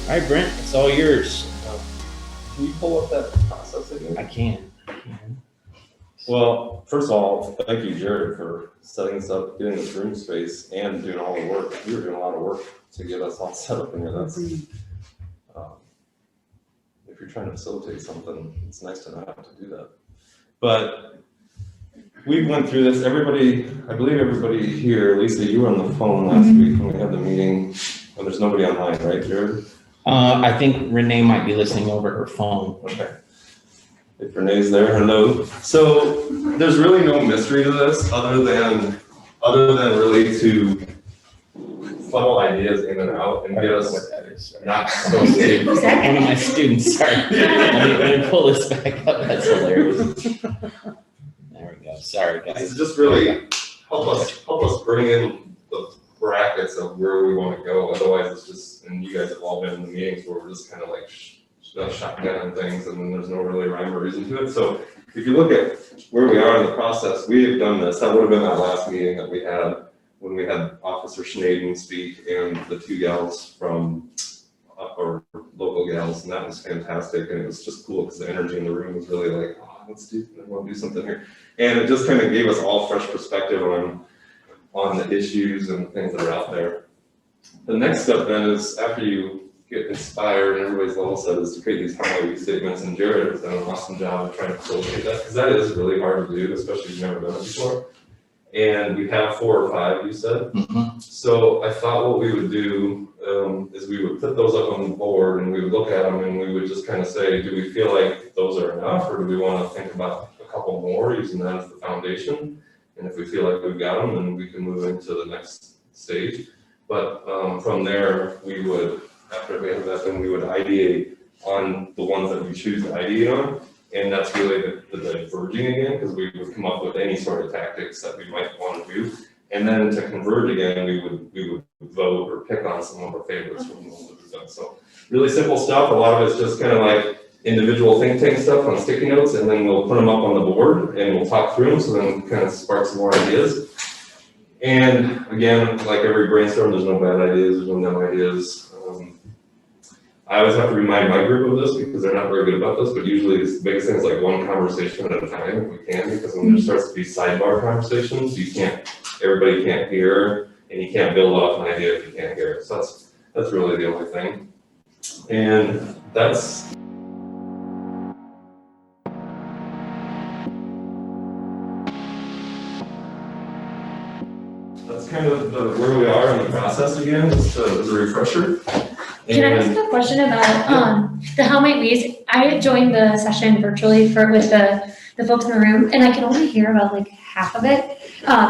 All right, Brent, it's all yours. Can you pull up that process again? I can. Well, first of all, thank you, Jared, for setting us up, getting this room space, and doing all the work. You were doing a lot of work to get us all set up in here. That's if you're trying to facilitate something, it's nice to not have to do that. But we went through this. Everybody, I believe everybody here, Lisa, you were on the phone last week when we had the meeting, and there's nobody online, right, Jared? I think Renee might be listening over her phone. Okay. If Renee's there, hello. So there's really no mystery to this other than really to funnel ideas in and out and get us not so safe. One of my students, sorry. Let me pull this back up. That's hilarious. There we go. Sorry, guys. It's just really help us bring in the brackets of where we want to go. Otherwise, it's just, and you guys have all been in the meetings where we're just kind of like shotgun on things, and then there's no really rhyme or reason to it. So if you look at where we are in the process, we have done this. That would have been that last meeting that we had when we had Officer Schnaden speak and the two gals from our local gals, and that was fantastic. And it was just cool because the energy in the room was really like, oh, I want to do something here. And it just kind of gave us all fresh perspective on the issues and things that are out there. The next step then is, after you get inspired and everybody's level set, is to create these how-I statements, and Jared has done an awesome job of trying to facilitate that, because that is really hard to do, especially if you've never done it before. And we have 4 or 5, you said. Mm-hmm. So I thought what we would do is we would put those up on the board and we would look at them and we would just kind of say, do we feel like those are enough, or do we want to think about a couple more using that as the foundation? And if we feel like we've got them, then we can move into the next stage. But from there, we would, after we have that, then we would ideate on the ones that we choose to ideate on. And that's really the diverging again, because we would come up with any sort of tactics that we might want to do. And then to converge again, we would vote or pick on some of our favorites from the ones that we've done. So really simple stuff. A lot of it's just kind of like individual think tank stuff on sticky notes, and then we'll put them up on the board and we'll talk through them, so then kind of spark some more ideas. And again, like every brainstorm, there's no bad ideas, there's no dumb ideas. I always have to remind my group of this because they're not very good about this, but usually the biggest thing is like one conversation at a time if we can, because when there starts to be sidebar conversations, everybody can't hear, and you can't build off an idea if you can't hear it. So that's really the only thing. And that's kind of where we are in the process again, just as a refresher. Can I ask a question about the How Might We's? I joined the session virtually with the folks in the room, and I could only hear about like half of it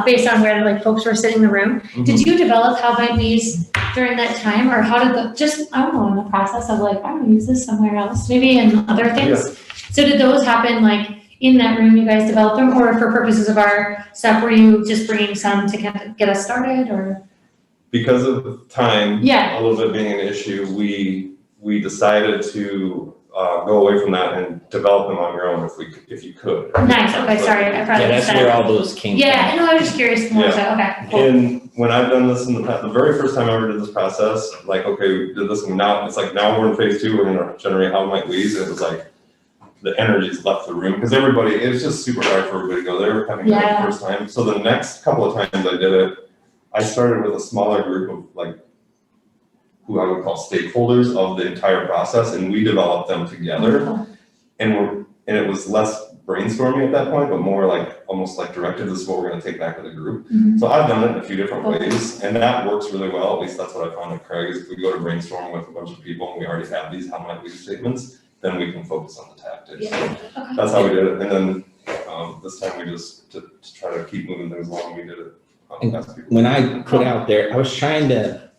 based on where like folks were sitting in the room. Mm-hmm. Did you develop How Might We's during that time, or how did I don't know, in the process of like, I'm gonna use this somewhere else, maybe in other things? Yeah. So did those happen like in that room, you guys developed them, or for purposes of our stuff, were you just bringing some to kind of get us started, or? Because of time, yeah, a little bit being an issue, we decided to go away from that and develop them on your own if you could. Nice. Okay, sorry. I probably that's where all those came from. Yeah, no, I was just curious more. So okay. Cool. And when I've done this in the past, the very first time I ever did this process, like, okay, we did this, and now it's like, now we're in phase 2. We're going to generate How Might We's, and it was like the energy's left the room because it was just super hard for everybody to go there coming in the first time. So the next couple of times I did it, I started with a smaller group of like who I would call stakeholders of the entire process, and we developed them together. And it was less brainstorming at that point, but more like almost like directed. This is what we're going to take back to the group. Mm-hmm. So I've done it in a few different ways, and that works really well. At least that's what I found at Craig. Is if we go to brainstorm with a bunch of people and we already have these How Might We statements, then we can focus on the tactics. Yeah. So that's how we did it. And then this time we just to try to keep moving things along, we did it. When I put out there, I was trying to,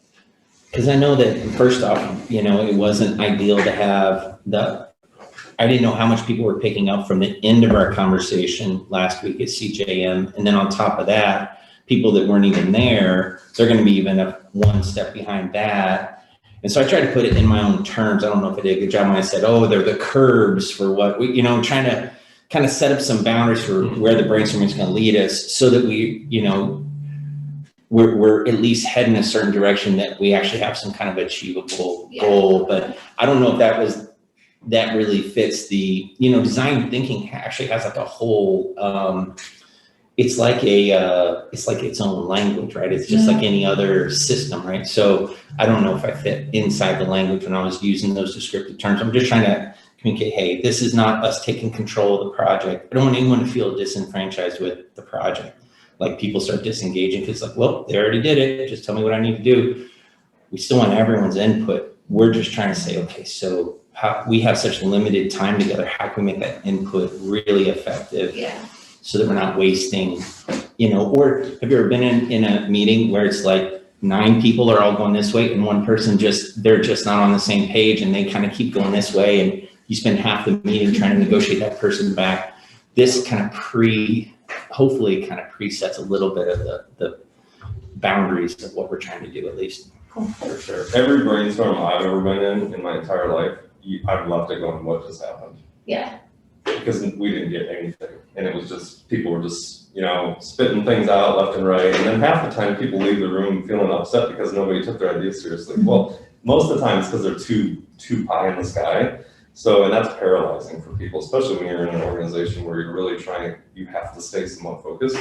because I know that first off, it wasn't ideal to have I didn't know how much people were picking up from the end of our conversation last week at CJM. And then on top of that, people that weren't even there, they're going to be even one step behind that. And so I tried to put it in my own terms. I don't know if I did a good job when I said, they're the curbs for what we, trying to kind of set up some boundaries for where the brainstorming is going to lead us so that we, we're at least heading a certain direction that we actually have some kind of achievable goal. But I don't know if that really fits the, design thinking actually has like a whole, it's like its own language, right? It's just like any other system, right? So I don't know if I fit inside the language when I was using those descriptive terms. I'm just trying to communicate, hey, this is not us taking control of the project. I don't want anyone to feel disenfranchised with the project. Like people start disengaging because like, well, they already did it. Just tell me what I need to do. We still want everyone's input. We're just trying to say, okay, so we have such limited time together. How can we make that input really effective? Yeah. So that we're not wasting, or have you ever been in a meeting where it's like 9 people are all going this way and one person they're just not on the same page and they kind of keep going this way and you spend half the meeting trying to negotiate that person back. This kind of hopefully presets a little bit of the boundaries of what we're trying to do at least. Cool. For sure. Every brainstorm I've ever been in my entire life, I'd love to go on what just happened. Yeah. Because we didn't get anything. And it was just, people were just, spitting things out left and right. And then half the time people leave the room feeling upset because nobody took their ideas seriously. Well, most of the time it's because they're too high in the sky. So, and that's paralyzing for people, especially when you're in an organization where you're really you have to stay somewhat focused.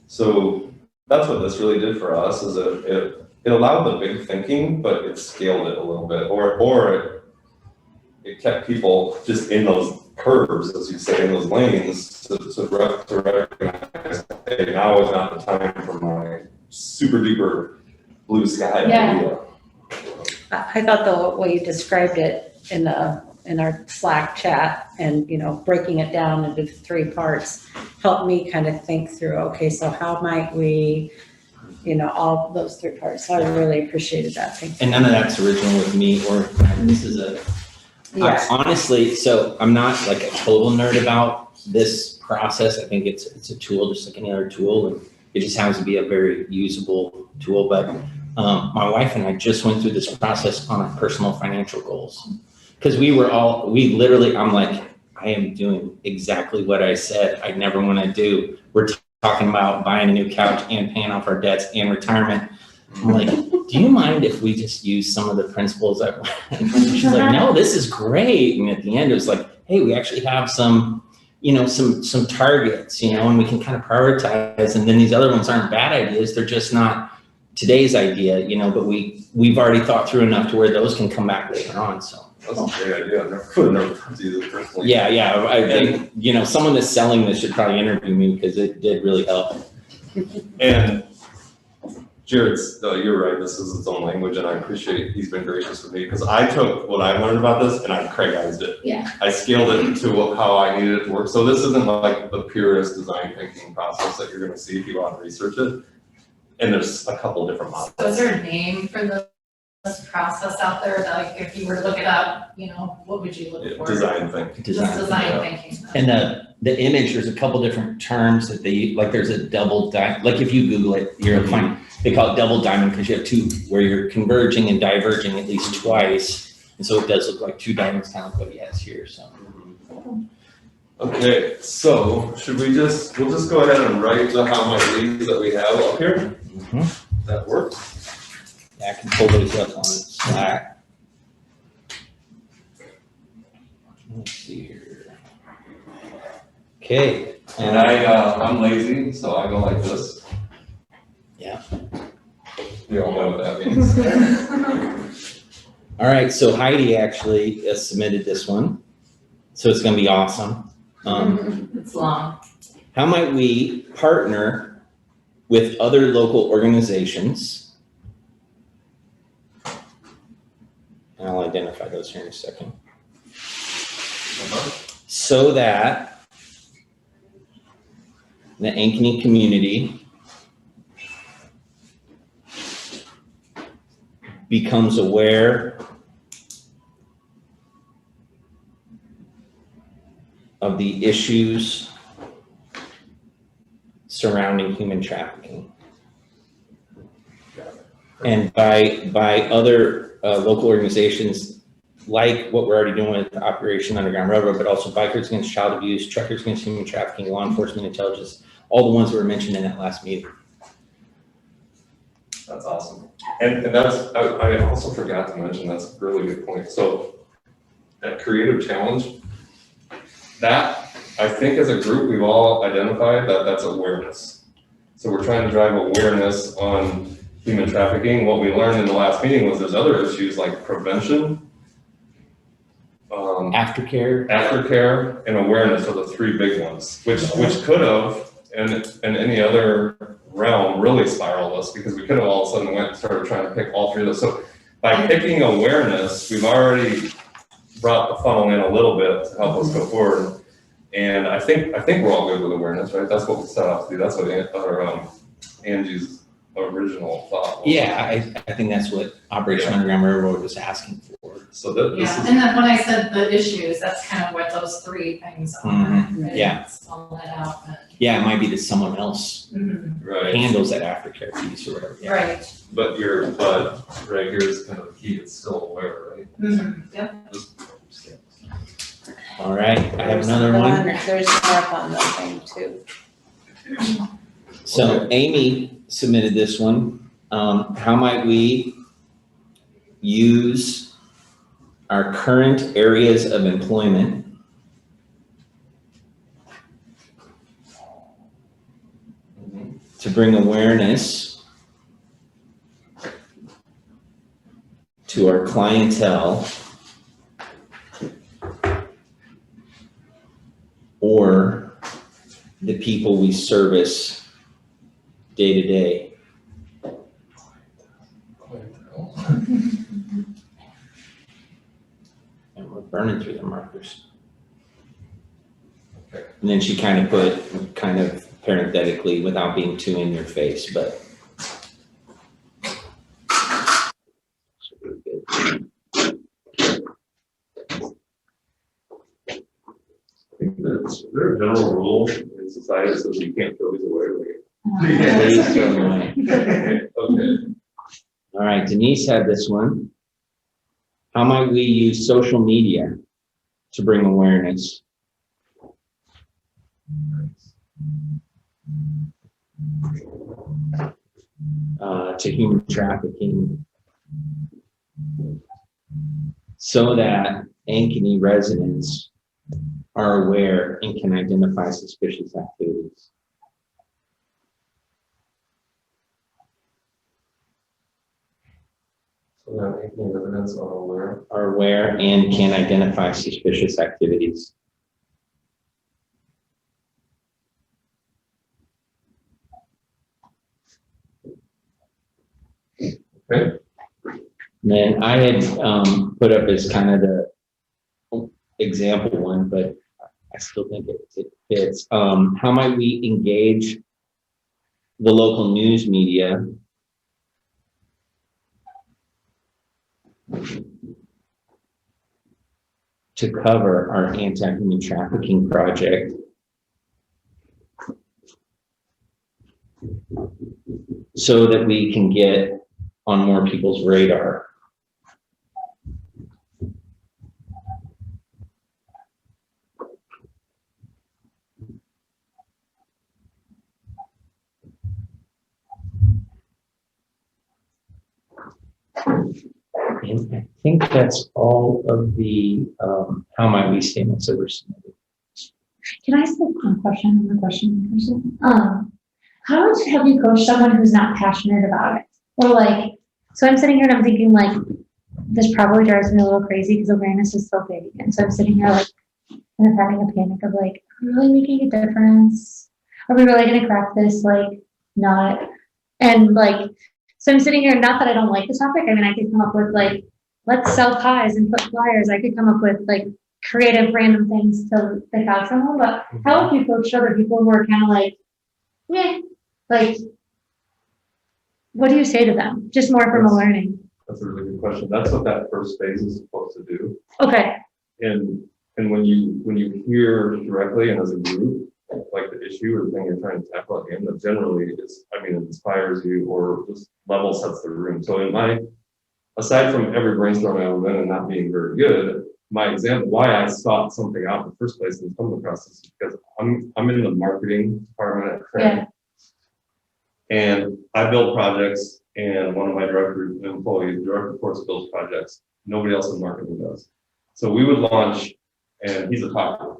So that's what this really did for us, is it allowed the big thinking, but it scaled it a little bit, or it kept people just in those curves, as you say, in those lanes to recognize, hey, now is not the time for my super duper blue sky idea. I thought the way you described it in our Slack chat and, breaking it down into 3 parts helped me kind of think through, okay, so how might we, all those 3 parts. So I really appreciated that. Thank you. And none of that's original with me or this is honestly, so I'm not like a total nerd about this process. I think it's a tool just like any other tool, and it just happens to be a very usable tool. But my wife and I just went through this process on our personal financial goals. Because I'm like, I am doing exactly what I said I never want to do. We're talking about buying a new couch and paying off our debts and retirement. I'm like, do you mind if we just use some of the principles that she's like, no, this is great. And at the end, it was like, hey, we actually have some targets, and we can kind of prioritize. And then these other ones aren't bad ideas. They're just not today's idea, but we've already thought through enough to where those can come back later on. So. That's a great idea. I could have never thought to use it personally. Yeah. I think, someone that's selling this should probably interview me because it did really help. And Jared, you're right. This is its own language, and I appreciate he's been gracious with me because I took what I learned about this and I Craigized it. Yeah. I scaled it to how I needed it to work. So this isn't like the purest design thinking process that you're going to see if you want to research it. And there's a couple different models. So is there a name for this process out there that, like, if you were to look it up, what would you look for? Design thinking. Just design thinking. And the image, there's a couple different terms that there's a double diamond. Like if you Google it, you'll find, they call it double diamond because you have 2 where you're converging and diverging at least twice. And so it does look like 2 diamonds, kind of what he has here, so. Okay, so we'll just go ahead and write the how many leads that we have up here. That works. Yeah, I can pull those up on Slack. Let's see here. Okay. And I'm lazy, so I go like this. Yeah. You all know what that means. All right, so Heidi actually submitted this one, so it's gonna be awesome. It's long. How might we partner with other local organizations? And I'll identify those here in a second. So that the Ankeny community becomes aware of the issues surrounding human trafficking. And by other local organizations, like what we're already doing with Operation Underground Railroad, but also Bikers Against Child Abuse, Truckers Against Human Trafficking, Law Enforcement Intelligence, all the ones that were mentioned in that last meeting. That's awesome. And that's, I also forgot to mention, that's a really good point. So that creative challenge, that I think as a group, we've all identified that that's awareness. So we're trying to drive awareness on human trafficking. What we learned in the last meeting was there's other issues like prevention, aftercare, and awareness are the three big ones, which could have, in any other realm, really spiraled us, because we could have all of a sudden went and started trying to pick all three of those. So by picking awareness, we've already brought the funnel in a little bit to help us go forward. And I think we're all good with awareness, right? That's what we set out to do. That's what Angie's original thought was. Yeah, I think that's what Operation Underground Railroad was asking for. So that this Yeah, is, and then when I said the issues, that's kind of what those three things are. right? Yeah. Spell that out, but. Yeah, it might be that someone else right. handles that aftercare piece or whatever. Yeah. Right. But right here's kind of the key, it's still aware, right? Yep. All right, I have another one. There's more on the thing too. So Amy submitted this one. How might we use our current areas of employment to bring awareness to our clientele or the people we service day to day? And we're burning through the markers. Okay. And then she kind of put, kind of parenthetically, without being too in your face, but. Is there a general rule in society that says you can't throw these away? Please throw them away. Okay. All right, Denise had this one. How might we use social media to bring awareness? To human trafficking, so that Ankeny residents are aware and can identify suspicious activities. So that making evidence are aware. Are aware and can identify suspicious activities. Okay. Then I had put up as kind of the example one, but I still think it fits. How might we engage the local news media to cover our anti-human trafficking project so that we can get on more people's radar? And I think that's all of the how might we statements that were submitted. Can I ask a question on the question person? How much have you coached someone who's not passionate about it? Or like, so I'm sitting here and I'm thinking like, this probably drives me a little crazy because awareness is so big. And so I'm sitting here like, kind of having a panic of like, are we really making a difference? Are we really going to crack this? Like, not. And like, so I'm sitting here, not that I don't like the topic. I mean, I could come up with like, let's sell pies and put flyers. I could come up with like creative random things to pick out someone, but how would you coach other people who are kind of like, yeah, like, what do you say to them? Just more from a learning. That's a really good question. That's what that first phase is supposed to do. Okay. And when you hear directly and as a group, like the issue or the thing you're trying to tackle at the end, that generally it inspires you or just level sets the room. So aside from every brainstorm I've been and not being very good, my example, why I sought something out in the first place and stumbled across this is because I'm in the marketing department at Craig. Yeah. And I build projects and one of my direct employees, direct reports builds projects. Nobody else in marketing does. So we would launch, and he's a talker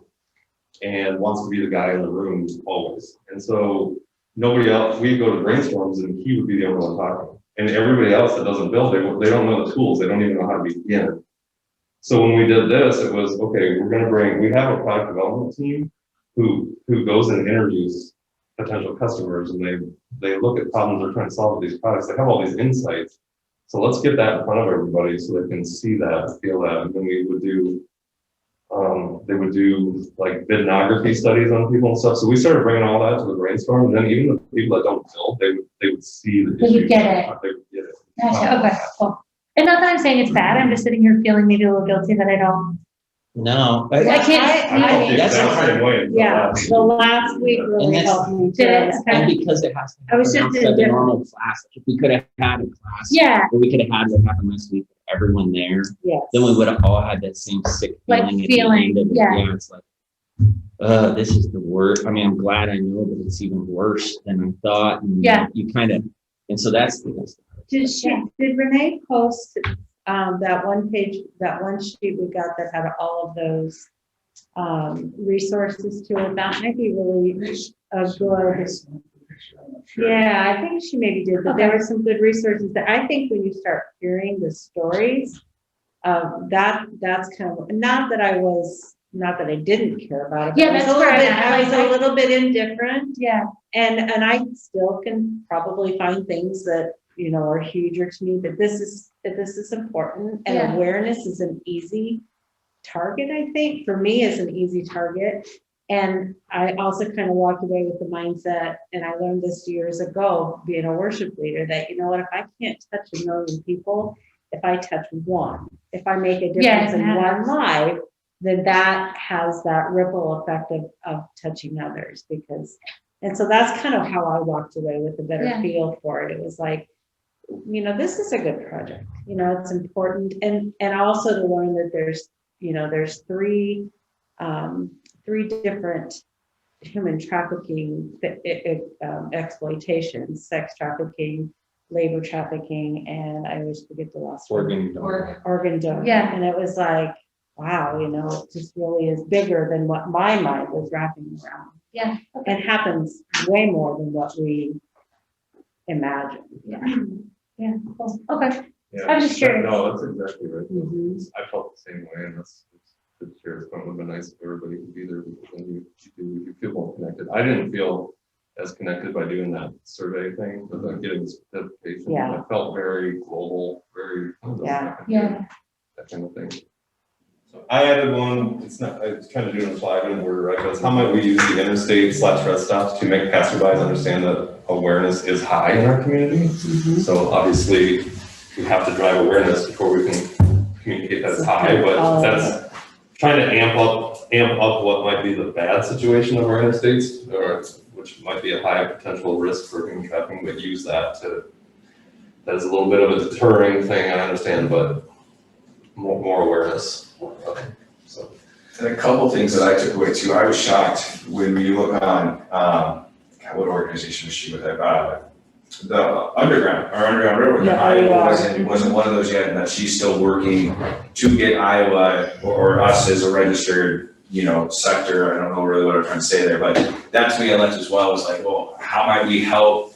and wants to be the guy in the room always. And so nobody else, we'd go to brainstorms and he would be the only one talking. And everybody else that doesn't build, they don't know the tools. They don't even know how to begin. So when we did this, it was, okay, we have a product development team who goes and interviews potential customers, and they look at problems they're trying to solve with these products. They have all these insights. So let's get that in front of everybody so they can see that, feel that. And then we would do, they would do like bidnography studies on people and stuff. So we started bringing all that to the brainstorm, and then even the people that don't build, they would see the They would issues. get it. They would get it. Gotcha, okay, cool. And not that I'm saying it's bad, I'm just sitting here feeling maybe a little guilty that I don't. No. I can't. I felt the That's exact same way. until Yeah, last the week. last week And really that's- helped me. Did it? too. And because it has to I was happen just outside the in normal class, if we could have had a class, Yeah, or we could have had what happened last week, everyone there, Yes. then we would have all had that same sick Like feeling. at the feeling, end of it. yeah. Yeah, it's like, this is the worst. I mean, I'm glad I know that it's even worse than I thought. And Yeah. you kind of, and so that's the, Did Renee post, that one page, that one sheet we got that had all of those, resources to it? That might be really a good. Yeah, I think she maybe did, but there were some good resources that I think when you start hearing the stories, that's kind of, not that I didn't care about it. but Yeah, I was that's a where little I'm bit- at. I was Like, a little bit indifferent, yeah, and I still can probably find things that, you know, are huger to me, but this is important, and Yeah. awareness is an easy target, I think, for me is an easy target. And I also kind of walked away with the mindset, and I learned this years ago, being a worship leader, that, you know what, if I can't touch 1 million people, if I touch one, if I make a difference in one life, then that has that ripple effect of touching others, because, and so that's kind of how I walked away with a better Yeah. feel for it. It was like, you know, this is a good project, you know, it's important. And also to learn that there's three different human trafficking exploitations: sex trafficking, labor trafficking, and I always forget the last one. Organ donor. Yeah. And it was like, wow, you know, it just really is bigger than what my mind was wrapping around. Yeah. And happens way more than what we imagine. yeah, cool, okay. Yeah. I'm just curious. No, that's exactly right. Mhm. I felt the same way, and that's good to hear. It would have been nice if everybody could be there, because then you feel more connected. I didn't feel as connected by doing that survey thing, but then getting this certification. Yeah. I felt very global, very. Yeah. Yeah. That kind of thing. So I added one, it's kind of doing a slide in order, right? But it's how might we use the interstate/red stops to make passerbys understand that awareness is high in our community? So obviously, we have to drive awareness before we can communicate that it's high, but that's trying to amp up what might be the bad situation of our interstates, or which might be a high potential risk for human trafficking, but use that is a little bit of a deterring thing, I understand, but more awareness. So. And a couple things that I took away too. I was shocked when we look on, what organization was she with? The underground railroad. Yeah, Iowa wasn't one of those yet, and that she's still working to get Iowa or us as a registered, you know, sector. I don't know really what I'm trying to say there, but that to me I left as well, was like, well, how might we help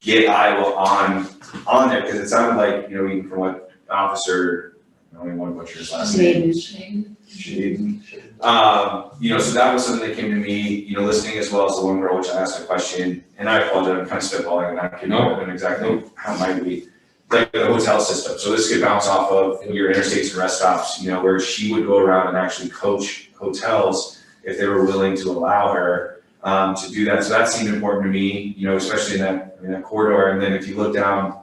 get Iowa on there? Because it sounded like, you know, even from what Officer, I don't even want to butcher his last name. Shaden. You know, so that was something that came to me, you know, listening as well as the one girl, which I asked a question, and I apologize, I'm kind of spitballing, and I can't know exactly how might we, like the hotel system. So this could bounce off of your interstates and rest stops, you know, where she would go around and actually coach hotels if they were willing to allow her to do that. So that seemed important to me, you know, especially in that corridor. And then if you look down,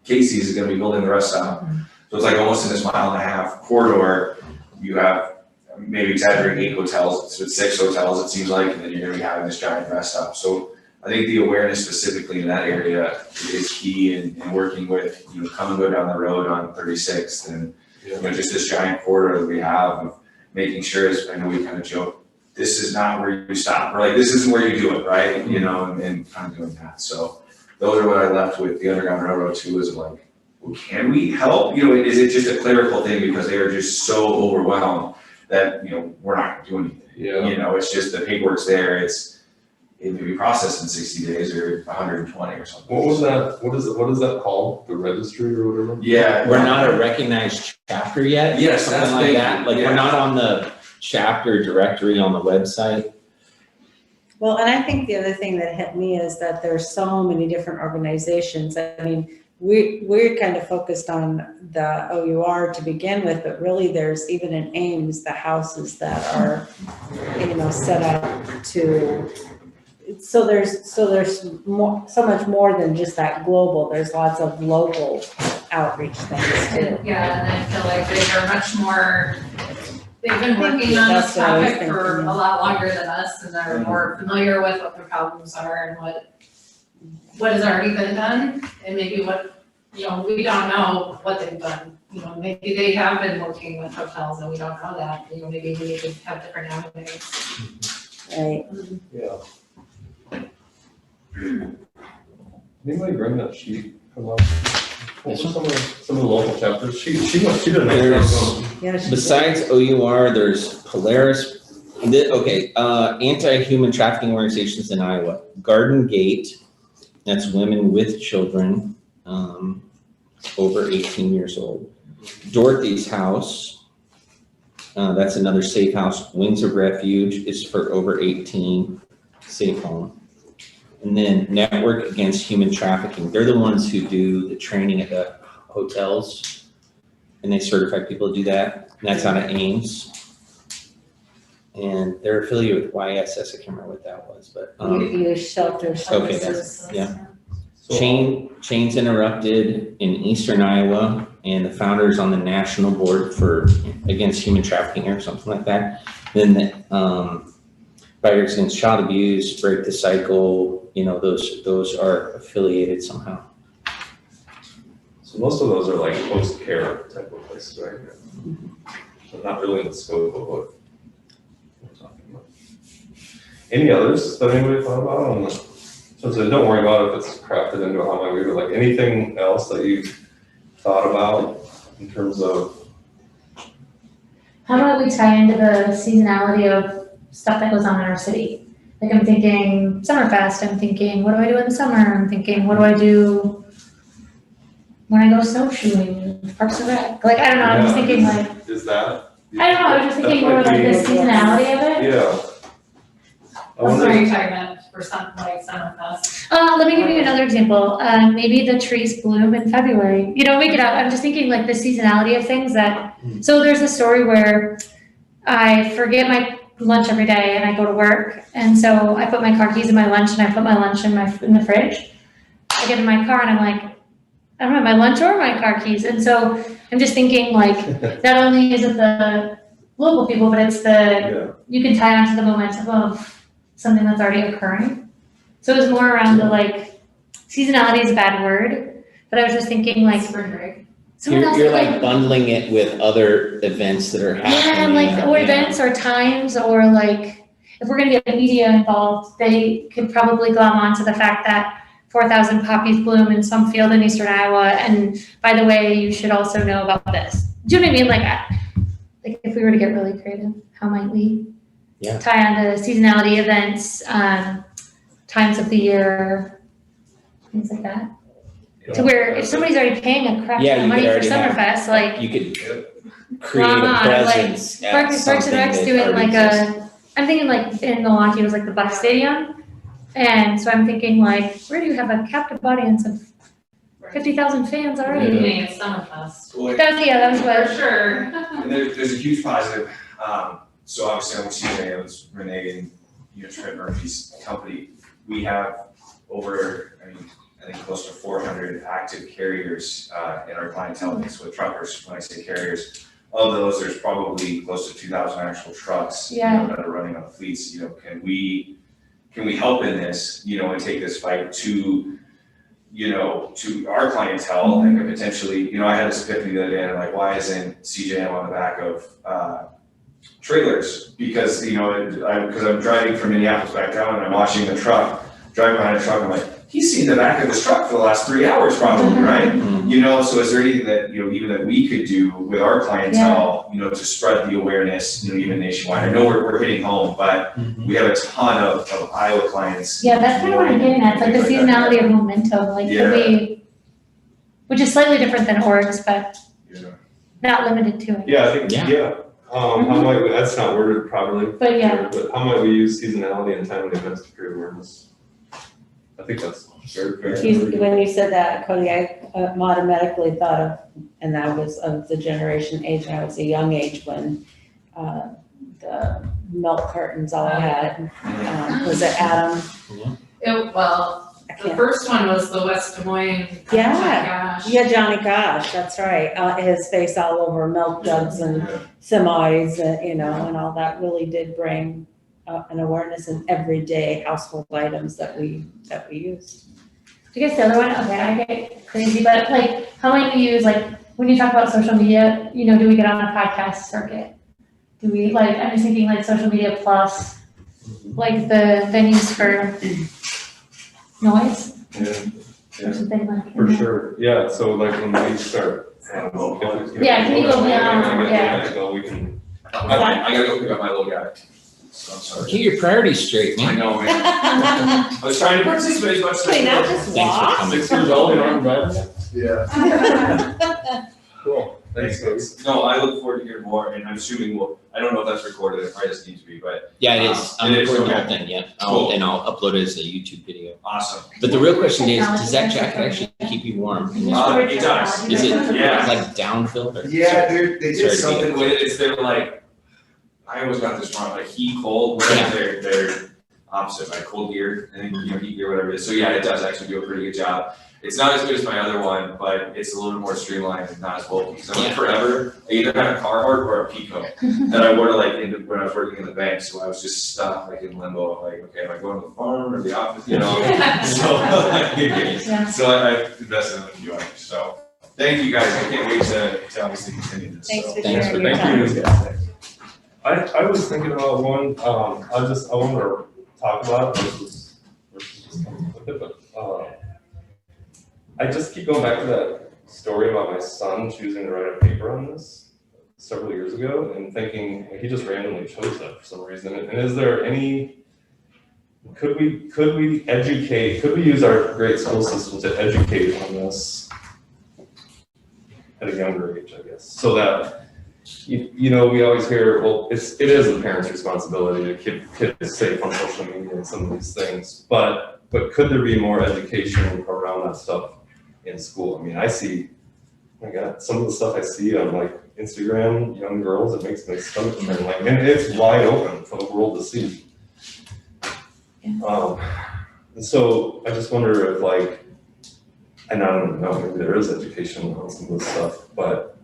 Casey's is going to be building the rest stop. So it's like almost in this 1.5-mile corridor, you have, maybe exaggerating, 8 hotels, so it's 6 hotels, it seems like, and then you're gonna be having this giant rest stop. So I think the awareness specifically in that area is key, in working with, you know, come and go down the road on 36th, and, you know, just this giant corridor that we have of making sure, as I know we kind of joke, this is not where you stop, or like, this isn't where you do it, right? You know, and kind of doing that. So those are what I left with the Underground Railroad too, is like, well, can we help? You know, is it just a clerical thing because they are just so overwhelmed that, you know, we're not gonna do anything? Yeah. You know, it's just the paperwork's there, it may be processed in 60 days or 120 or something. What was that, what is that called, the registry or whatever? Yeah. We're not a recognized chapter yet. Yes, something that's like big, that. Like, yeah. we're not on the chapter directory on the website. Well, and I think the other thing that hit me is that there's so many different organizations. I mean, we're kind of focused on the OUR to begin with, but really there's even in Ames, the houses that are, you know, set up to, so there's more, so much more than just that global. There's lots of local outreach things too. Yeah, and I feel like they are much more, they've been working on this That's what I was topic for thinking. a lot longer than us, and they're more familiar with what the problems are and what has already been done, and maybe what, you know, we don't know what they've done. You know, maybe they have been working with hotels and we don't know that, you know, maybe we need to have different avenues. Right. Yeah. Anybody bring that sheet from us? What were some of the local chapters? She did a nice job. Yeah, she- Besides OUR, there's Polaris, anti-human trafficking organizations in Iowa. Garden Gate, that's women with children, over 18 years old. Dorothy's House, that's another safe house. Wings of Refuge is for over 18, safe home. And then Network Against Human Trafficking, they're the ones who do the training at the hotels, and they certify people to do that. And that's out of Ames. And they're affiliated with YSS, I can't remember what that was, but, Youth shelter Okay, services. yeah. Chains Interrupted in Eastern Iowa, and the founders on the national board for Against Human Trafficking or something like that. Then the, Fighters Against Child Abuse, Break the Cycle, you know, those are affiliated somehow. So most of those are like post-care type of places, right? So not really in the scope of what we're talking about. Any others that anybody thought about on the, so don't worry about if it's crafted into how my week, but like anything else that you thought about in terms of, How about we tie into the seasonality of stuff that goes on in our city? Like, I'm thinking Summerfest, I'm thinking, what do I do in the summer? I'm thinking, what do I do when I go snowshoeing, Parks and Rec? Like, I don't know, I'm just thinking like, is that? I don't know, I was just thinking more like the seasonality of it. Yeah. I What wonder, are you talking about for something like Summerfest? Let me give you another example. Maybe the trees bloom in February. You know, make it up. I'm just thinking like the seasonality of things that, so there's a story where I forget my lunch every day and I go to work. And so I put my car keys in my lunch and I put my lunch in the fridge. I get in my car and I'm like, I don't have my lunch or my car keys. And so I'm just thinking like, not only is it the local people, but it's the, you can tie onto the momentum of something that's already occurring. So it was more around the like, seasonality is a bad word, but I was just thinking like, Spring break. You're like bundling it with other events that are happening. Yeah, like, or events or times, or like, if we're gonna get media involved, they could probably glom onto the fact that 4,000 poppies bloom in some field in eastern Iowa, and by the way, you should also know about this. Do you know what I mean? Like if we were to get really creative, how might we? Yeah. Tie on to seasonality events, times of the year, things like that. To where if somebody's already paying a crap Yeah, ton of you money could for already have- Summerfest, like, You could create a like, presence at Parks and something Rec's that doing already like exists. I'm thinking like in Milwaukee, it was like the Buck Stadium. And so I'm thinking like, where do you have a captive audience of 50,000 fans already? Doing a Summerfest. That was For what, sure. And there's a huge positive, so obviously I'm with CJ, it was Renee and, you know, Trent Murphy's company. We have over, I think close to 400 active carriers, in our clientele base with truckers. When I say carriers, of those, there's probably close to 2,000 actual trucks, you know, that are running on the fleets. You know, can we help in this, you know, and take this fight to, you know, to our clientele and could potentially, you know, I had this epiphany the other day and I'm like, why isn't CJM on the back of trailers? Because, you know, because I'm driving from Minneapolis back down and I'm watching the truck, driving behind a truck, I'm like, he's seen the back of his truck for the last 3 hours probably, right? Mhm. You know, so is there anything that, you know, even that we could do with our clientele, you know, to spread the awareness, you know, even nationwide? I know we're hitting home, but we have a ton of Iowa clients. Yeah, that's kind of what I'm getting at, it's like the Things like that. seasonality of momentum, like could we, which is slightly different than orgs, but Yeah. not limited to it. Yeah, I think, Yeah. yeah. How might we, that's not worded properly. But yeah. But how might we use seasonality and timely events to create awareness? I think that's very fair. When you said that, Cody, I automatically thought of, and I was of the generation age, and I was a young age when the milk cartons all had, was it Adam? Well, I the can't, first one was the West Des Moines. Yeah. Oh my gosh. yeah, Johnny Gosh, that's right, his face all over milk jugs and semis, you know, and all that really did bring an awareness in everyday household items that we use. I guess the other one, okay, I get crazy, but like, how might we use, like, when you talk about social media, you know, do we get on a podcast circuit? Do we, like, I'm just thinking like social media plus, like the venues for noise Yeah, or something like. for sure. Yeah, so like when we start. Yeah, can you go beyond, yeah. We can. I gotta go pick up my little guy. So I'm sorry. Keep your priorities straight, I man. know, man. I was trying to participate as much as I Wait, not could. just Thanks for walk? coming. 6 years old, you know, driving? Yeah. Cool. Thanks, guys. No, I look forward to hearing more, and I'm assuming I don't know if that's recorded, it probably just needs to be, but Yeah, it is. I'm It is, recording the okay. whole thing, yeah. Cool. And I'll upload it as a YouTube video. awesome. But the real question is, does that jacket actually keep you warm? It does. Is it Yeah. like down-filled or? Yeah, they Sorry did to something be- with it, it's their like, I always got this wrong, like heat cold, whatever their opposite, like cold gear, I think, you know, heat gear, whatever it is. So yeah, it does actually do a pretty good job. It's not as good as my other one, but it's a little more streamlined and not as bulky. Because I went forever, I either had a Carhartt or a Pico that I wore to like when I was working in the bank. So I was just stuck like in limbo of like, okay, am I going to the farm or the office, you know? So I invested in a few others. So thank you guys. I can't wait to obviously continue this. Thanks So. for Thanks sharing for- your thank time. you. I was thinking about one, I wanted to talk about versus just come up with it, but, I just keep going back to that story about my son choosing to write a paper on this several years ago and thinking, like, he just randomly chose that for some reason. And is there any, could we educate, could we use our great school system to educate on this at a younger age, I guess, so that you know, we always hear, well, it is the parent's responsibility to keep kids safe on social media and some of these things, but could there be more education around that stuff in school? I mean, I see, oh my God, some of the stuff I see on like Instagram, young girls, it makes my stomach turn, like, and it's wide open for the world to see. And so I just wonder if like, and I don't know, maybe there is education on some of this stuff, but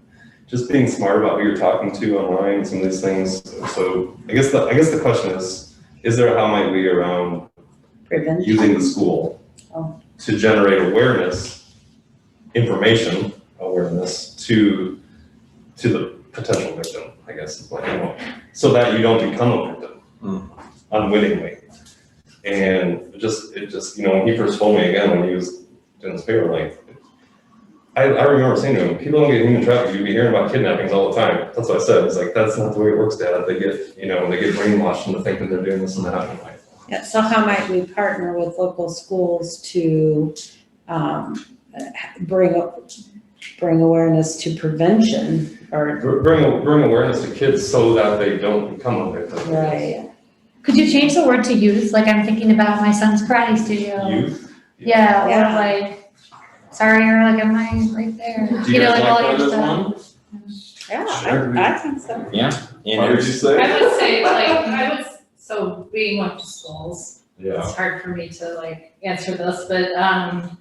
just being smart about who you're talking to online and some of these things. So I guess the question is there how might we around Prevention. using the school to generate awareness, information awareness to the potential victim, I guess is what I want, so that you don't become a victim unwittingly. And it just, you know, when he first told me again, when he was doing this paper, like, I remember saying to him, people don't get human trafficking, you'd be hearing about kidnappings all the time. That's what I said. It's like, that's not the way it works, Dad. They get brainwashed into thinking they're doing this and that. And like, Yeah, so how might we partner with local schools to bring awareness to prevention or? bring awareness to kids so that they don't become a victim. Right. Could you change the word to youth? Like I'm thinking about my son's karate studio. Youth. Yeah, Yeah. or like, sorry, or like, am I right there? Do you guys know, all like your that as stuff. one? Yeah, Sure. I think so. Yeah. What And did you say? I would say like, so we went to schools, Yeah. it's hard for me to like answer this, but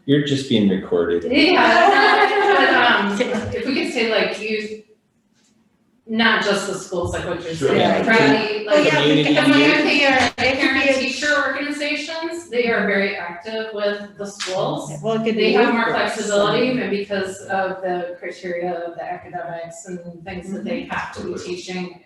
you're just being recorded. yeah, but if we could say like youth, not just the schools, like what you're Sure. saying, Yeah. probably Well, like. yeah, Community because If we youth. look at your It could be parent-teacher organizations, they are very active with the schools. Well, it could be. They have youth more groups. flexibility, and because of the criteria of the academics and things that they have to be teaching.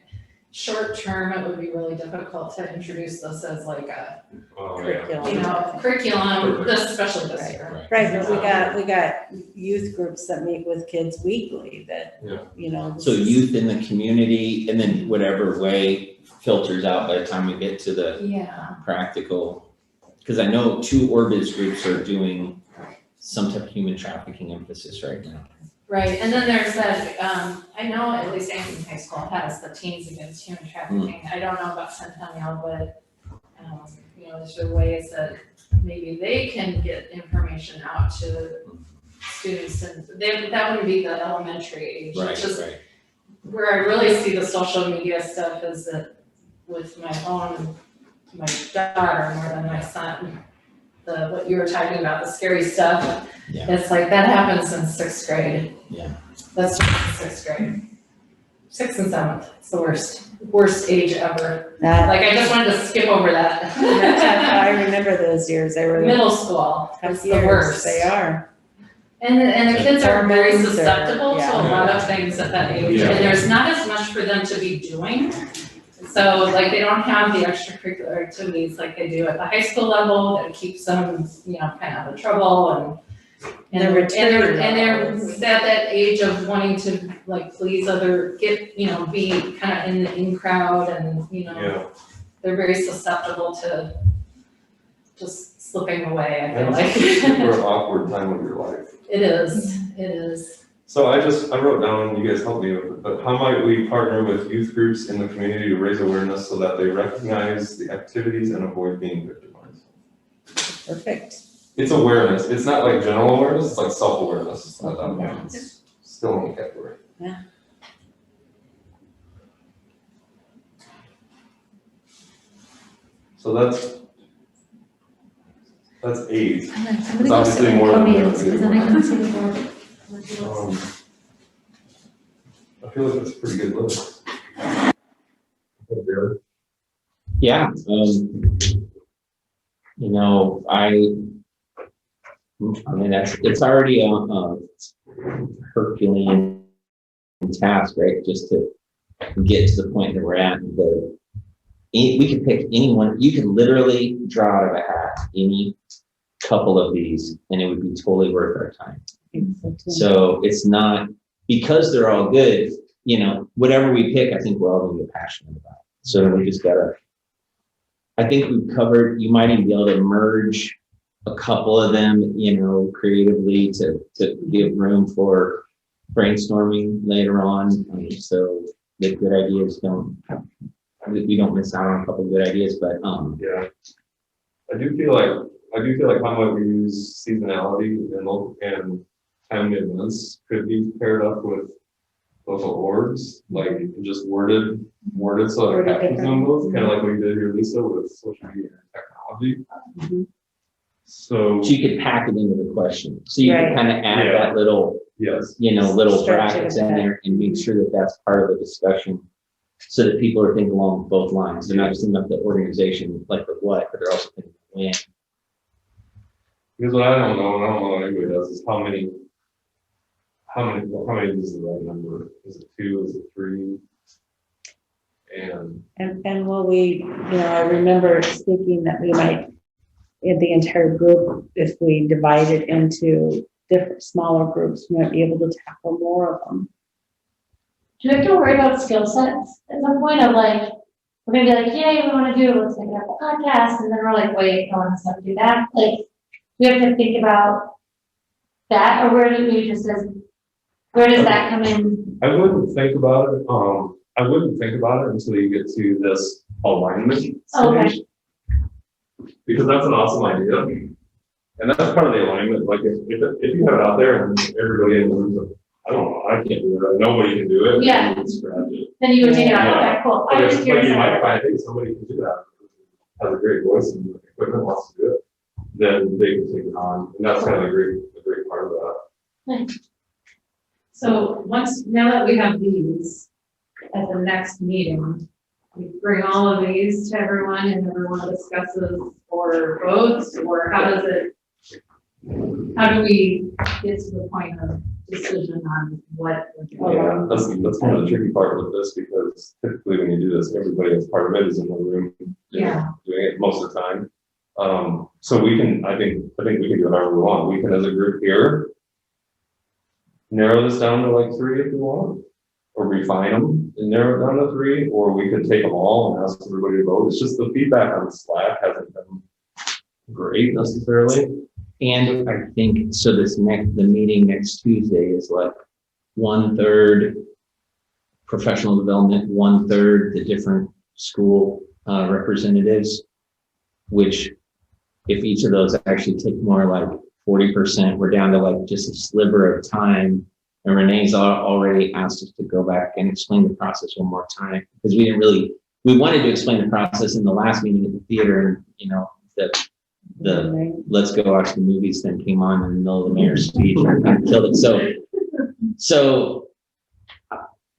short term, it would be really difficult to introduce this as like a, Oh, yeah. Curriculum. Curriculum, this, especially this year. Right, but we got youth groups that meet with kids weekly that, Yeah. you know. So youth in the community, and then whatever way filters out by the time we get to the Yeah. practical. Because I know 2 Orbis groups are doing some type of human trafficking emphasis right now. Right, and then there's that, I know at least Ankeny High School has the Teens Against Human Trafficking. I don't know about Centennial, but, you know, there's ways that maybe they can get information out to students, and that would be the elementary age, which is Right. where I really see the social media stuff is that with my daughter more than my son. What you were talking about, the scary stuff. Yeah. It's like that happens in 6th grade. Yeah. That's just 6th grade. 6th and 7th, it's the worst age ever. Like, I just wanted to skip over that. I remember those years, they were. Middle school is tough the years. worst. They are. And the kids are very Hormones are- susceptible to a yeah. lot of things at that age, Yeah. and there's not as much for them to be doing. So like they don't have the extracurricular activities like they do at the high school level that keeps them, you know, kind of out of trouble and Their maturity they're levels. at that age of wanting to like please be kind of in the in crowd and, you know, Yeah. they're very susceptible to just slipping away, I feel And like. it's a super awkward time of your life. It is. So I wrote down, you guys help me with it, but how might we partner with youth groups in the community to raise awareness so that they recognize the activities and avoid being victimized? Perfect. It's awareness, it's not like general awareness, it's like self-awareness at that point, it's still in the category. Yeah. So that's 8. I'm gonna It's go obviously sit in more than podiums, that. because then I can see the board. I feel like that's a pretty good list. Yeah, you know, I mean, it's already a Herculean task, right? Just to get to the point that we're at. We could pick anyone, you could literally draw out of a hat any couple of these and it would be totally worth our time. So it's not, because they're all good, you know, whatever we pick, I think we're all gonna get passionate about. So we just gotta, I think we've covered, you might even be able to merge a couple of them, you know, creatively to give room for brainstorming later on. So the good ideas we don't miss out on a couple of good ideas, but Yeah. I do feel like how might we use seasonality and time events could be paired up with local orgs, like just worded so that it captures them both, kind of like what you did here, Lisa, with social media and technology. Mhm. So, you could pack it into the question. So you Right. can kind of add Yeah. that little, yes, you know, little Stretch it brackets a in bit. there and make sure that that's part of the discussion. So that people are thinking along both lines. They're not just thinking about the organization, like the what, but they're also thinking when. because what I don't know, and I don't know what anybody does, is how many is the right number? Is it 2, is it 3? And will we, you know, I remember speaking that we might, in the entire group, if we divide it into different smaller groups, we might be able to tackle more of them. Do you have to worry about skill sets at some point of like, we're gonna be like, yay, we wanna do, let's make a podcast, and then we're like, wait, I want to do that, like, we have to think about that, or where do we just says, where does that come in? I wouldn't think about it, until you get to this alignment Okay. stage. Because that's an awesome idea. And that's part of the alignment, like if you have it out there and everybody in the room's like, I don't know, I can't do it, nobody can do it. Yeah. You can scratch it. Then you would take it out, Yeah. okay, cool, But I'm if, just but curious. you might about find, hey, somebody can do that, has a great voice and the equipment wants to do it, then they can take it on, and that's kind of a great part of that. So now that we have these at the next meeting, we bring all of these to everyone and everyone discusses or votes, or how do we get to the point of decision on what. Yeah, that's kind of the tricky part with this, because typically when you do this, everybody that's part of it is in the room. Yeah. Doing it most of the time. So we can, I think we can do whatever we want. We can, as a group here, narrow this down to like 3 if we want, or refine them and narrow it down to 3, or we could take them all and ask everybody to vote. It's just the feedback on Slack hasn't been great necessarily. And I think, so the meeting next Tuesday is like 1/3 professional development, 1/3 the different school representatives, which if each of those actually take more like 40%, we're down to like just a sliver of time. And Renee's already asked us to go back and explain the process one more time, because we wanted to explain the process in the last meeting at the theater, and you know, the let's go watch the movies thing came on in the middle of the mayor's speech and kind of killed it. So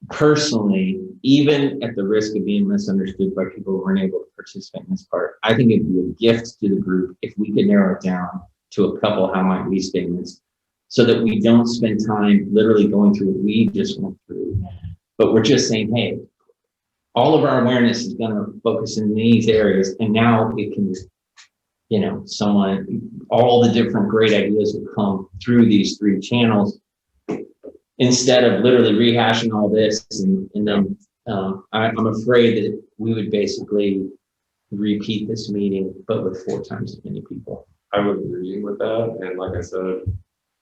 personally, even at the risk of being misunderstood by people who weren't able to participate in this part, I think it'd be a gift to the group if we could narrow it down to a couple how might we statements, so that we don't spend time literally going through what we just went through, but we're just saying, hey, all of our awareness is going to focus in these areas, and now it can, you know, all the different great ideas will come through these 3 channels, instead of literally rehashing all this. And then I'm afraid that we would basically repeat this meeting, but with 4 times as many people. I would agree with that. And like I said,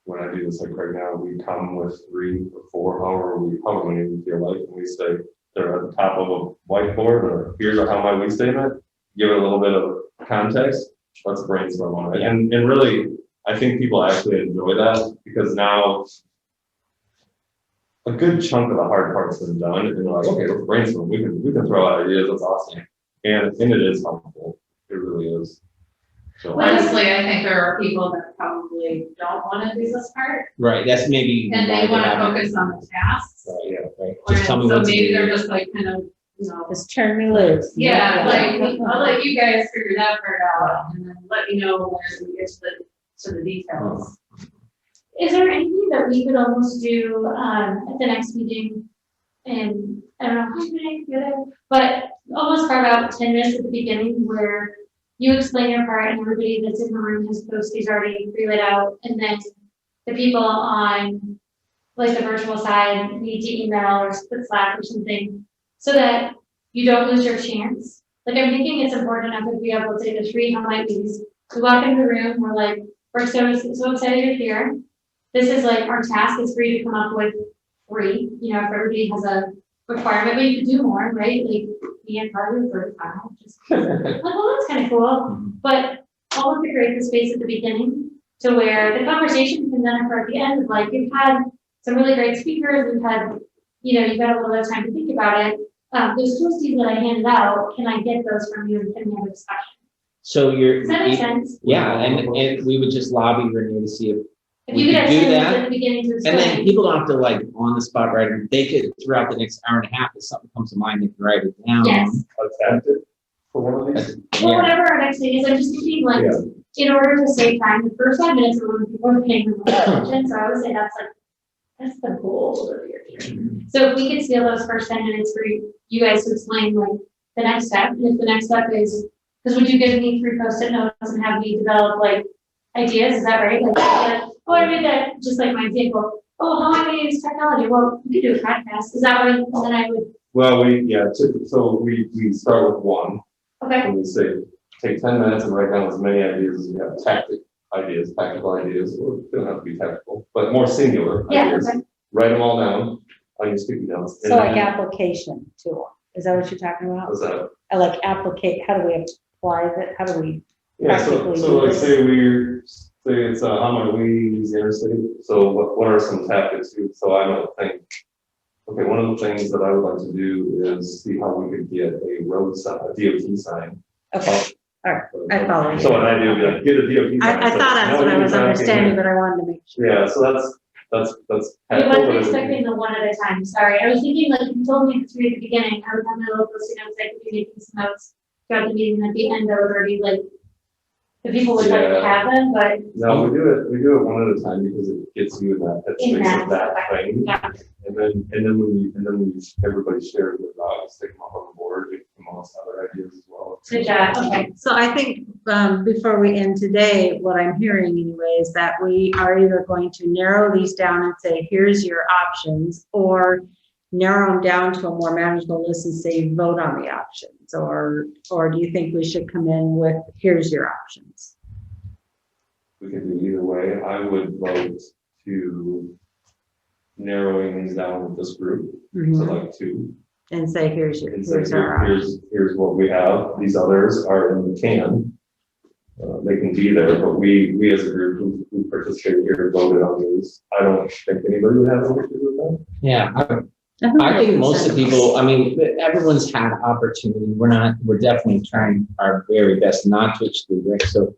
when I do this like right now, we come with 3 or 4, however many we feel like, and we say they're at the top of a whiteboard, or here's our how might we statement, give it a little bit of context, let's brainstorm on it. And really, I think people actually enjoy that, because now a good chunk of the hard part's been done, and they're like, okay, let's brainstorm. We can throw out ideas. That's awesome, and it is helpful. It really is. So Honestly, I think there are people that probably don't want to do this part, Right, that's maybe. and why they want to haven't- focus on the tasks. Right, yeah, right. Just tell me So what to maybe do. they're just like kind of, you know, Just turn me loose. yeah, like, I'll let you guys figure that part out, and then let me know when we get to the details. Is there anything that we could almost do, at the next meeting? And I don't know how many do it, but almost carve out 10 minutes at the beginning where you explain your part and everybody that's in the room has posties already pre-laid out. And then the people on like the virtual side need to email or put Slack or something, so that you don't lose your chance. Like, I'm thinking it's important enough if we have, let's say, the 3 how might we's. We walk into the room, we're like, we're so excited you're here. This is like our task is for you to come up with 3, you know, if everybody has a requirement, but you could do more, right? Like me and Carly for 5, just like, well, that's kind of cool. But almost to create the space at the beginning to where the conversation can then occur at the end of like, you've had some really great speakers, we've had, you know, you've got a little bit of time to think about it. Those posties that I handed out, can I get those from you and can we have a discussion? So Does that make sense? Yeah, and we would just lobby Renee to see if If we you could could have do 10 minutes that, at the beginning to and then explain. people don't have to like on the spot write it. They could, throughout the next hour and a half, if something comes to mind, they can write it down. Yes. a tactic for one of these. Well, Yeah. whatever our next thing is, I'm just thinking like, Yeah. in order to save time, the first 5 minutes are when people are paying the most attention, so I would say that's the goal of your hearing. So if we could steal those first 10 minutes for you guys to explain like the next step, and if the next step is, because would you give me 3 post-it notes and have me develop like ideas, is that right? Like, oh, I made that, just like my example, oh, how am I gonna use technology? Well, we could do a podcast, is that right? And then I would, Well, so we start with 1, okay, and we say, take 10 minutes and write down as many ideas as you have, tactical ideas, or they don't have to be tactical, but more singular yeah, ideas. okay. Write them all down on your sticky notes. So like application tool, is that what you're talking about? How's that? I like applicate, how do we apply it, how do we? Yeah, so Practically like use. say it's how might we use the interstate? So what are some tactics? So I might think, okay, one of the things that I would like to do is see how we could get a road sign, a DOT sign. Okay, all right, I follow you. So what I do is like, get a DOT sign. I So thought that's no what I was human trafficking. understanding, but I wanted to make sure. Yeah, so that's I helpful, wasn't but it's- expecting the 1 at a time, sorry. I was thinking like, if you told me the 3 at the beginning, I would have my little post-it notes, I could be making some notes throughout the meeting, and at the end, I would already like the people would like to Yeah. have them, but No, we do it one at a time because it gets you in that in headspace of that, that thing. yeah. And then when you everybody shares their thoughts, take them up on the board, they come up with other ideas as well. Good job, okay. So I think, before we end today, what I'm hearing anyway is that we are either going to narrow these down and say, here's your options, or narrow them down to a more manageable list and say, vote on the options, or do you think we should come in with, here's your options? We can do either way. I would vote to narrowing these down with this group to like 2. And say, here's And say, our options. here's what we have. These others are in the can. They can be there, but we as a group who participated here voted on these. I don't think anybody would have an issue with that. Yeah, I think most of the people, I mean, everyone's had opportunity. We're definitely trying our very best not to exclude Rick. So,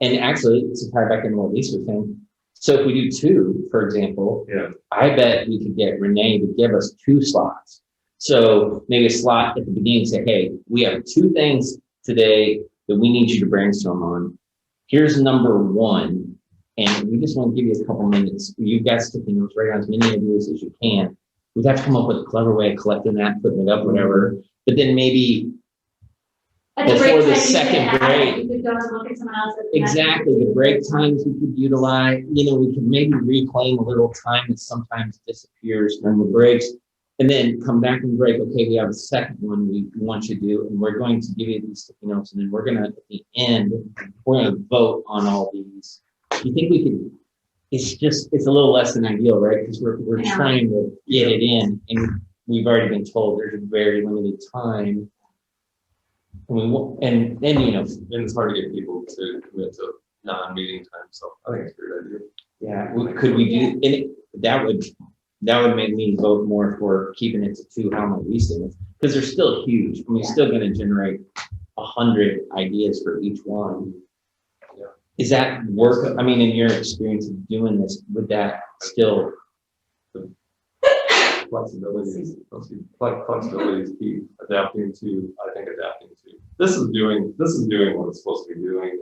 and actually, to tie back into what Lisa was saying, so if we do 2, for example, Yeah. I bet we could get Renee to give us 2 slots. So maybe a slot at the beginning, say, hey, we have 2 things today that we need you to brainstorm on. Here's number 1, and we just want to give you a couple minutes. You've got sticky notes, write down as many ideas as you can. We'd have to come up with a clever way of collecting that, putting it up, whatever. But then maybe At the before break the time, you second could add break. it, you could go and look at someone else's. exactly the break times we could utilize, we could maybe reclaim a little time that sometimes disappears during the breaks. And then come back and break, okay, we have a second one we want you to do, and we're going to give you these sticky notes, and then we're gonna, at the end, we're gonna vote on all these. You think we could, it's a little less than ideal, right? Because we're Yeah. trying to get it in, and we've already been told there's a very limited time. And then, And it's hard to get people to commit to non-meeting time, so I think it's a great idea. yeah, could we do, and that would make me vote more for keeping it to 2, how might we say it? Because they're still huge. I mean, still gonna generate 100 ideas for each one. Yeah. Is that work, I mean, in your experience of doing this, would that still? Flexibility is key. Adapting to. This is doing what it's supposed to be doing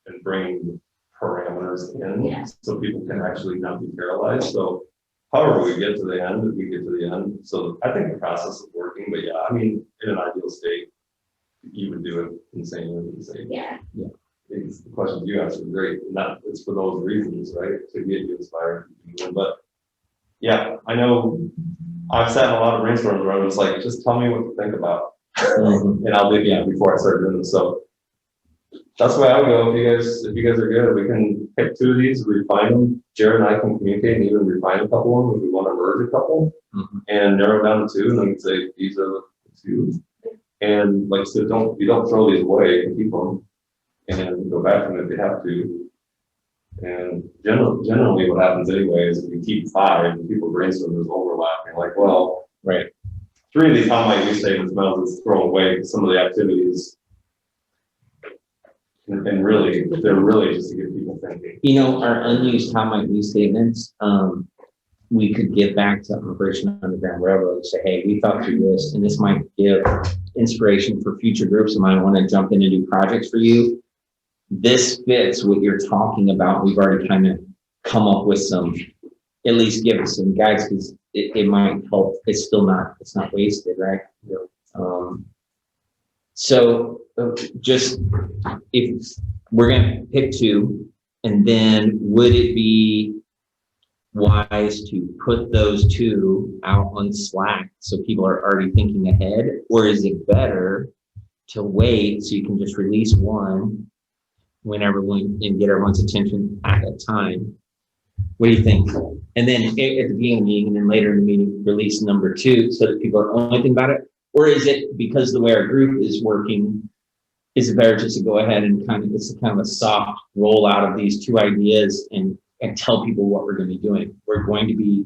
and bringing parameters in. Yeah. So people can actually not be paralyzed. So however we get to the end, if we get to the end. So I think the process is working, but yeah, I mean, in an ideal state, you would do it insanely insane. Yeah. The questions you asked are great, and it's for those reasons, right? To get you inspired. But yeah, I know I've sat in a lot of brainstorms where I'm just like, just tell me what to think about. And I'll do it before I start doing this. So that's the way I would go. If you guys are good, we can pick 2 of these, refine them. Jared and I can communicate and even refine a couple of them if we want to merge a couple and narrow it down to 2, and then we can say these are the 2. And like I said, you don't throw these away, and keep them and go back to them if you have to. And generally what happens anyway is if you keep 5 and people brainstorm, there's overlap. You're like, well, Right. 3 of these how might we statements might as well throw away some of the activities. And really, they're really just to get people thinking. Our unused how might we statements, we could give back to Operation Underground Railroad and say, hey, we thought through this, and this might give inspiration for future groups that might want to jump in and do projects for you. This fits what you're talking about. We've already kind of come up with some, at least give us some guides, because it might help. It's not wasted, right? So just if we're going to pick 2, and then would it be wise to put those 2 out on Slack so people are already thinking ahead, or is it better to wait so you can just release one whenever and get everyone's attention at a time? What do you think? And then at the beginning of the meeting and then later in the meeting, release number 2 so that people are only thinking about it? Or is it because the way our group is working, is it better just to go ahead and it's kind of a soft rollout of these 2 ideas and tell people what we're going to be doing? We're going to be,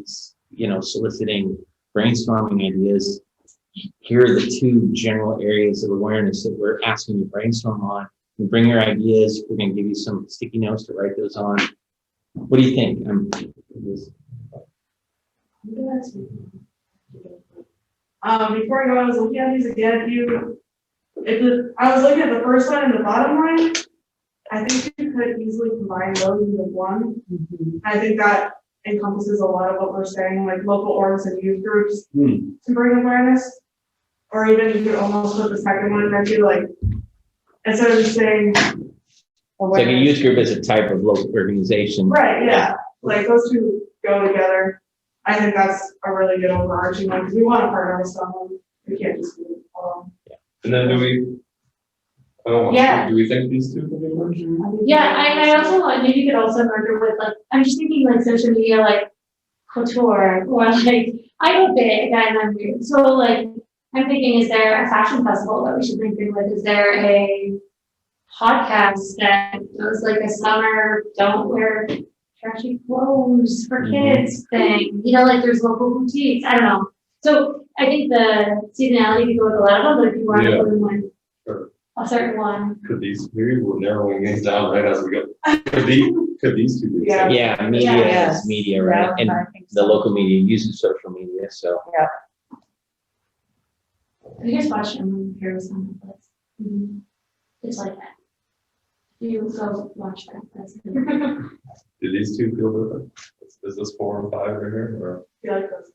soliciting brainstorming ideas. Here are the 2 general areas of awareness that we're asking you to brainstorm on. You bring your ideas. We're going to give you some sticky notes to write those on. What do you think? Before I go, I was looking at these again. I was looking at the first one in the bottom line. I think you could easily combine those into one. I think that encompasses a lot of what we're saying, like local orgs and youth groups to bring awareness. Or even you could almost put the second one in there too, like, instead of just saying Like a youth group is a type of local organization. right, yeah, like those two go together. I think that's a really good overarching one, because we want to partner with someone, we can't just do it alone. And then Yeah. do we think these two can be merged? Yeah, I also want, maybe you could also merge it with like, I'm just thinking like social media, like couture, or like, I go big and I'm weird, so like, I'm thinking, is there a fashion festival that we should link in with? Is there a podcast that does like a summer, don't wear trashy clothes for kids thing? You know, like there's local boutiques, I don't know. So I think the seasonality could go with a lot of them, but if you want to Yeah. go in one, Sure. a certain one. Could these, maybe we're narrowing these down right as we go. Could these two be? Yeah. Yeah, media Yes. is media, right? And I think the so. local media uses social media, so. I just watched him on Paris on Netflix. It's like that. You go watch that, that's good. Do these two feel different? Is this 4 and 5 right here, or? I feel like those.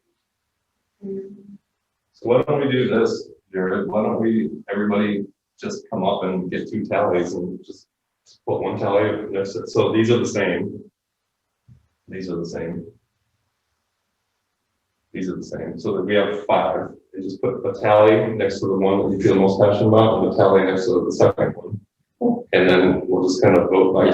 So why don't we do this, Jared? Why don't we, everybody just come up and get 2 tallies and just put 1 tally next to it. So these are the same. These are the same. These are the same. So that we have 5. And just put a tally next to the one that you feel most passionate about and a tally next to the second one. And then we'll just kind of vote by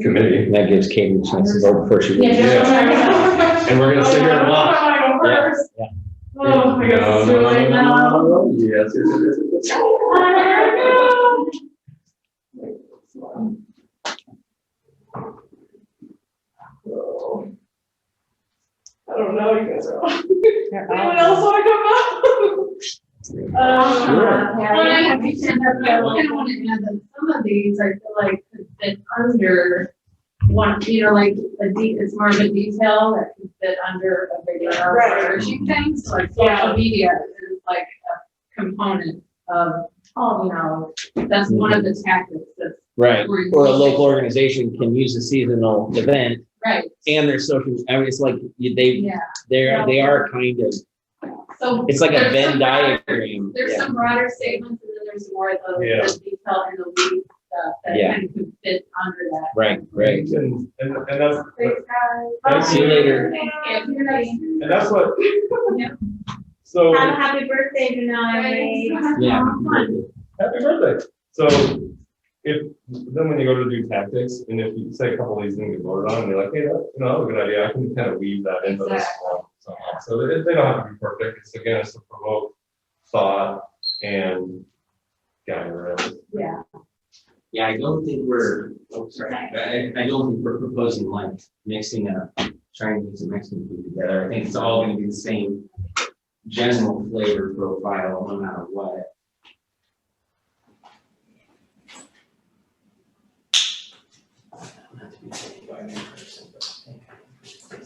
committee. That gives Katie a chance to vote before she. Yeah. And we're gonna sit here and watch. I go Yeah, first. yeah. Oh, I guess it's too late now. Yes, yes. I don't know, you guys are. They're Anyone all- else want to come up? Sure. Well, I kind of want to add that some of these, I feel like could fit under one, you know, like it's more of a detail that can fit under a bigger Right. overarching thing. So like Yeah. social media is like a component of, you know, that's one of the tactics that's. Right, we're or a using. local organization can use a seasonal event Right, and their social, I mean, it's like, they are kind of, so. it's like a there's Venn some broader- diagram. There's Yeah. some broader statements and then there's more of the Yeah. detail and the lead stuff that Yeah. kind of could fit under that. Right, right. And that's, Thanks, guys. See you later. Thank you. and that's what, Yeah. so, Have a happy birthday tonight. Yeah. happy birthday. So, then when you go to do tactics, and if you say a couple of these things you voted on, and you're like, hey, that's, you know, a good idea, I can kind of weave that into this one somehow. So they don't have to be perfect, it's again, it's to provoke thought and guide around. Yeah. Yeah, I don't think we're, I don't think we're proposing like mixing up, trying to get some Mexican food together. I think it's all gonna be the same general flavor profile, no matter what.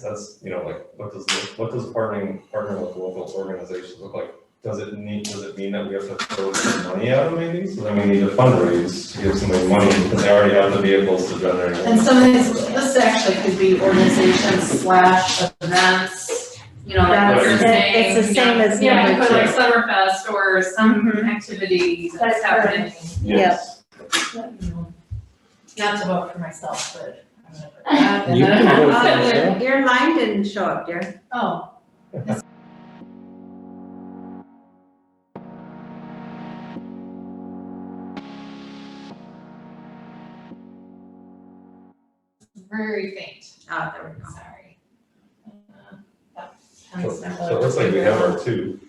That's, you know, like, what does partner with local organizations look like? Does it mean that we have to throw some money at them maybe? So then we need to fundraise to give somebody money because they already have the vehicles to generate. And some of these, this actually could be organizations / events, you know, like what you're That's- saying. it's the same as Yeah, you number put like two. Summerfest or some Mhm. activity that's That's happening. Yes. Not to vote for myself, but I'm gonna put that in You there. can vote for yourself. Your line didn't show up, dear. Oh. Very faint, Oh, there we go. sorry. So it looks like we have our 2.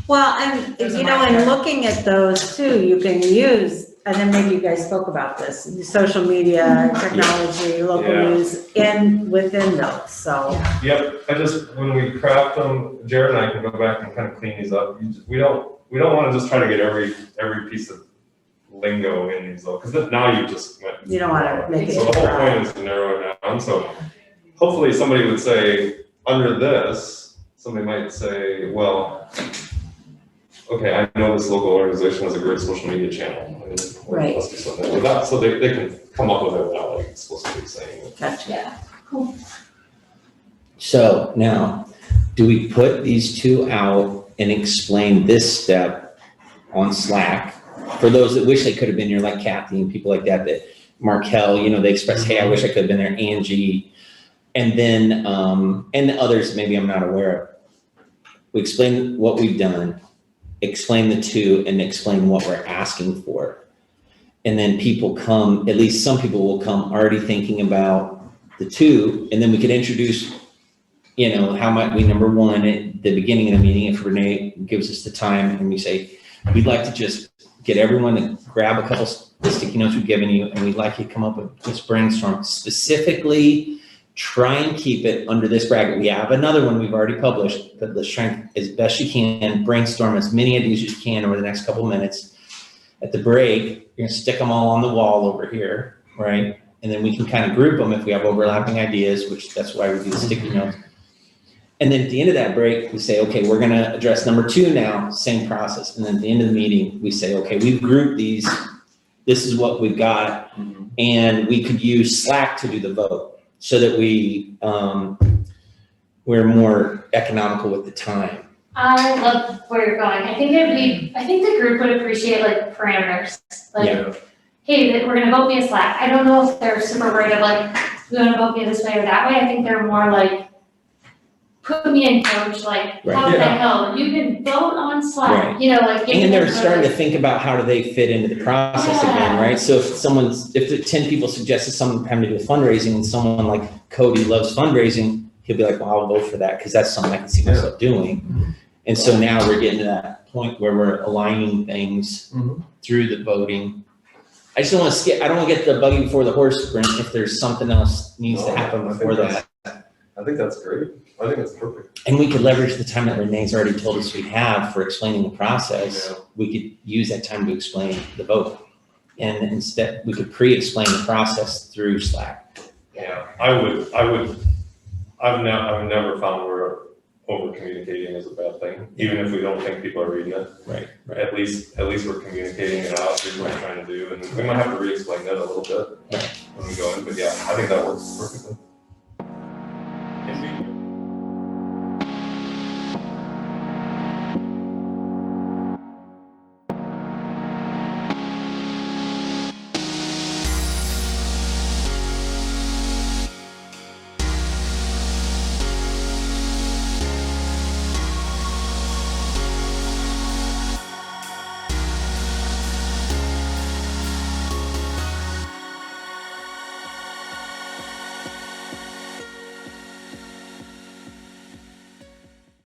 Well, and, There's a you know, marker. in looking at those too, you can use, and then maybe you guys spoke about this, social media, technology, local Yeah. news, within those, so. Yep, when we craft them, Jared and I can go back and kind of clean these up. We don't want to just try to get every piece of lingo in these though, because now you just went. You don't wanna make it So the too whole broad. point is to narrow it down, so hopefully somebody would say, under this, somebody might say, well, okay, I know this local organization has a great social media channel. And Right. let's do something with that, so they can come up with it without like explicitly saying it. Gotcha. Yeah, cool. So now, do we put these two out and explain this step on Slack? For those that wish they could have been here, like Kathy and people like that, that Markel, you know, they express, hey, I wish I could have been there, Angie. And then, and others maybe I'm not aware of. We explain what we've done, explain the two, and explain what we're asking for. And then people come, at least some people will come already thinking about the two, and then we could introduce, you know, how might we, number one, at the beginning of the meeting, if Renee gives us the time, and we say, we'd like to just get everyone to grab a couple of sticky notes we've given you, and we'd like you to come up with this brainstorm, specifically try and keep it under this bracket. We have another one we've already published, but let's try as best you can, brainstorm as many ideas as you can over the next couple of minutes. At the break, you're gonna stick them all on the wall over here, right? And then we can kind of group them if we have overlapping ideas, which that's why we do the sticky notes. And then at the end of that break, we say, okay, we're gonna address number two now, same process. And then at the end of the meeting, we say, okay, we've grouped these, this is what we've got, and we could use Slack to do the vote so that we're more economical with the time. I love where you're going. I think I think the group would appreciate like parameters, like, Yeah. hey, that we're gonna vote via Slack. I don't know if they're super worried of like, we wanna vote via this way or that way. I think they're more like, put me in, coach, like, Right. how the hell, you can vote on Slack, Right. you know, like. give And them they're starting to like- think about how do they fit into the process again, right? So if the 10 people suggested someone having to do fundraising and someone like Cody loves fundraising, he'll be like, well, I'll vote for that because that's something I can see myself doing. And so now we're getting to that point where we're aligning things through the voting. I just don't want to I don't want to get the buggy before the horse, Brent, if there's something else needs to happen before that. I think that's great. I think that's perfect. And we could leverage the time that Renee's already told us we have for explaining the process. Yeah. We could use that time to explain the vote. And instead, we could pre-explain the process through Slack. Yeah, I've never found where over communicating is a bad thing, even if we don't think people are reading it. Right. At least we're communicating it out, here's what we're trying to do, and we might have to re-explain that a little bit when we go in, but yeah, I think that works perfectly.